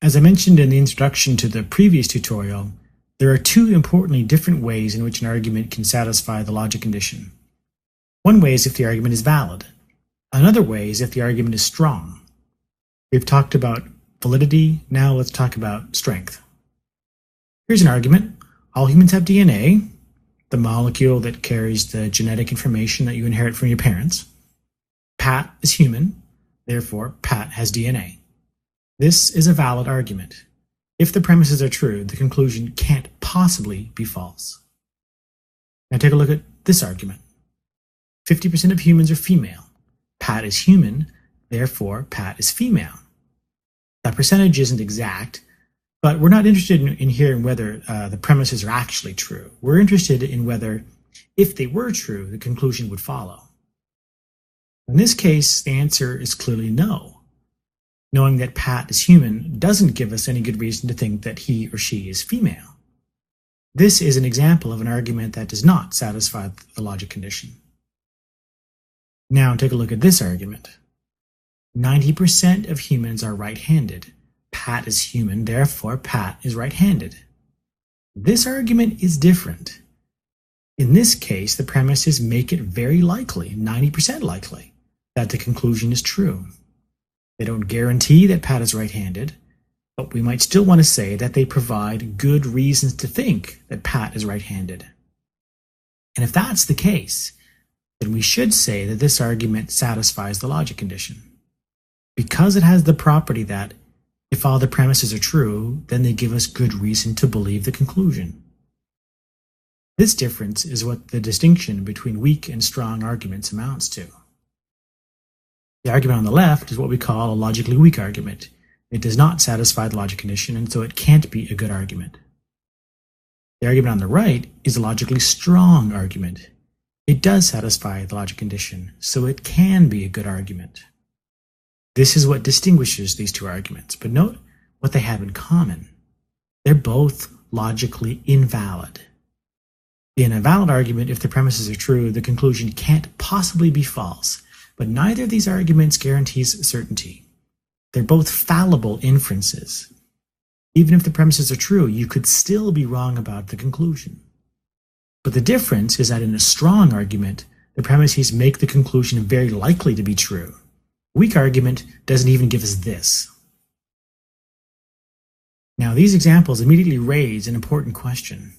As I mentioned in the introduction to the previous tutorial, there are two importantly different ways in which an argument can satisfy the logic condition. One way is if the argument is valid. Another way is if the argument is strong. We've talked about validity, now let's talk about strength. Here's an argument. All humans have DNA, the molecule that carries the genetic information that you inherit from your parents. Pat is human, therefore Pat has DNA. This is a valid argument. If the premises are true, the conclusion can't possibly be false. Now take a look at this argument. 50% of humans are female. Pat is human, therefore Pat is female. That percentage isn't exact, but we're not interested in hearing whether the premises are actually true. We're interested in whether, if they were true, the conclusion would follow. In this case, the answer is clearly no. Knowing that Pat is human doesn't give us any good reason to think that he or she is female. This is an example of an argument that does not satisfy the logic condition. Now take a look at this argument. 90% of humans are right-handed. Pat is human, therefore Pat is right-handed. This argument is different. In this case, the premises make it very likely, 90% likely, that the conclusion is true. They don't guarantee that Pat is right-handed, but we might still want to say that they provide good reasons to think that Pat is right-handed. And if that's the case, then we should say that this argument satisfies the logic condition. Because it has the property that, if all the premises are true, then they give us good reason to believe the conclusion. This difference is what the distinction between weak and strong arguments amounts to. The argument on the left is what we call a logically weak argument. It does not satisfy the logic condition, and so it can't be a good argument. The argument on the right is a logically strong argument. It does satisfy the logic condition, so it can be a good argument. This is what distinguishes these two arguments, but note what they have in common. They're both logically invalid. In a valid argument, if the premises are true, the conclusion can't possibly be false. But neither of these arguments guarantees certainty. They're both fallible inferences. Even if the premises are true, you could still be wrong about the conclusion. But the difference is that in a strong argument, the premises make the conclusion very likely to be true. A weak argument doesn't even give us this. Now, these examples immediately raise an important question.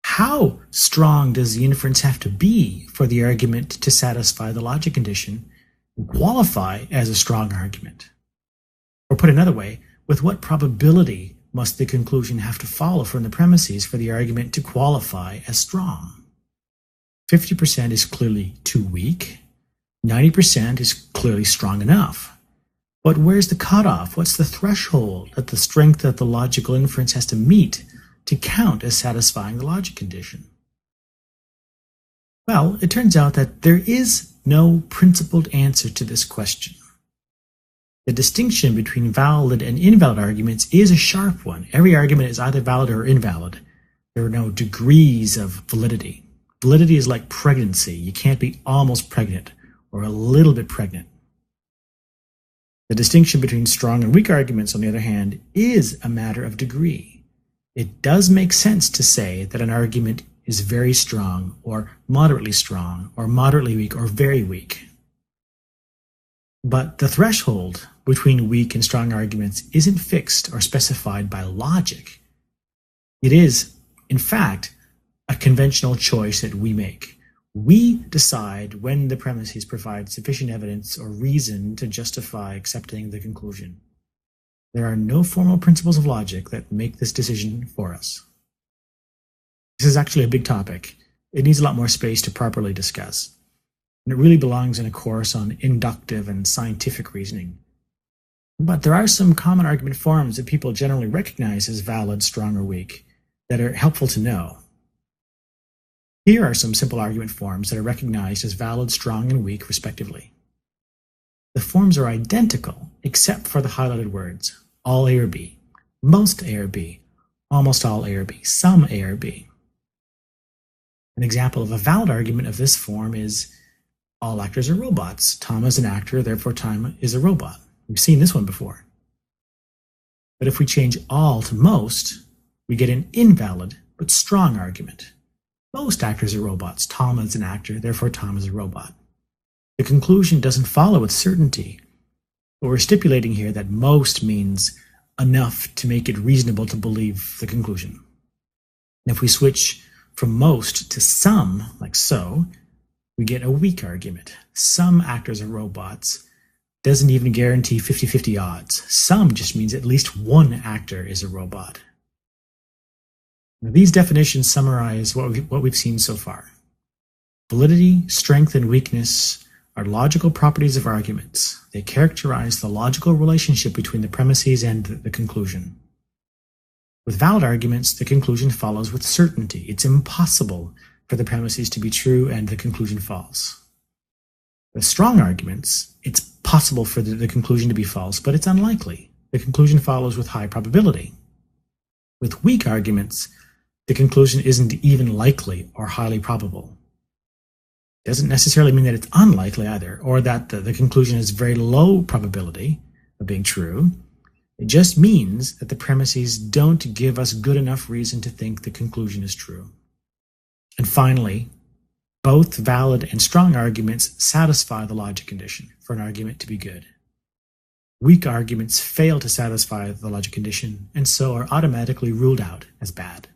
How strong does the inference have to be for the argument to satisfy the logic condition and qualify as a strong argument? Or put another way, with what probability must the conclusion have to follow from the premises for the argument to qualify as strong? 50% is clearly too weak. 90% is clearly strong enough. But where's the cutoff? What's the threshold that the strength of the logical inference has to meet to count as satisfying the logic condition? Well, it turns out that there is no principled answer to this question. The distinction between valid and invalid arguments is a sharp one. Every argument is either valid or invalid. There are no degrees of validity. Validity is like pregnancy. You can't be almost pregnant or a little bit pregnant. The distinction between strong and weak arguments, on the other hand, is a matter of degree. It does make sense to say that an argument is very strong or moderately weak or very weak. But the threshold between weak and strong arguments isn't fixed or specified by logic. It is, in fact, a conventional choice that we make. We decide when the premises provide sufficient evidence or reason to justify accepting the conclusion. There are no formal principles of logic that make this decision for us. This is actually a big topic. It needs a lot more space to properly discuss. And it really belongs in a course on inductive and scientific reasoning. But there are some common argument forms that people generally recognize as valid, strong, or weak that are helpful to know. Here are some simple argument forms that are recognized as valid, strong, and weak, respectively. The forms are identical except for the highlighted words. All A or B, most A or B, almost all A or B, some A or B. An example of a valid argument of this form is all actors are robots. Tom is an actor, therefore Tom is a robot. We've seen this one before. but if we change all to most, we get an invalid but strong argument. Most actors are robots. Tom is an actor, therefore Tom is a robot. The conclusion doesn't follow with certainty, but we're stipulating here that most means enough to make it reasonable to believe the conclusion. And if we switch from most to some, like so, we get a weak argument. Some actors are robots. Doesn't even guarantee 50-50 odds. Some just means at least one actor is a robot. Now, these definitions summarize what we've seen so far. Validity, strength, and weakness are logical properties of arguments. They characterize the logical relationship between the premises and the conclusion. With valid arguments, the conclusion follows with certainty. It's impossible for the premises to be true and the conclusion false. With strong arguments, it's possible for the conclusion to be false, but it's unlikely. The conclusion follows with high probability. With weak arguments, the conclusion isn't even likely or highly probable. It doesn't necessarily mean that it's unlikely either, or that the conclusion is very low probability of being true. It just means that the premises don't give us good enough reason to think the conclusion is true. And finally, both valid and strong arguments satisfy the logic condition for an argument to be good. Weak arguments fail to satisfy the logic condition and so are automatically ruled out as bad.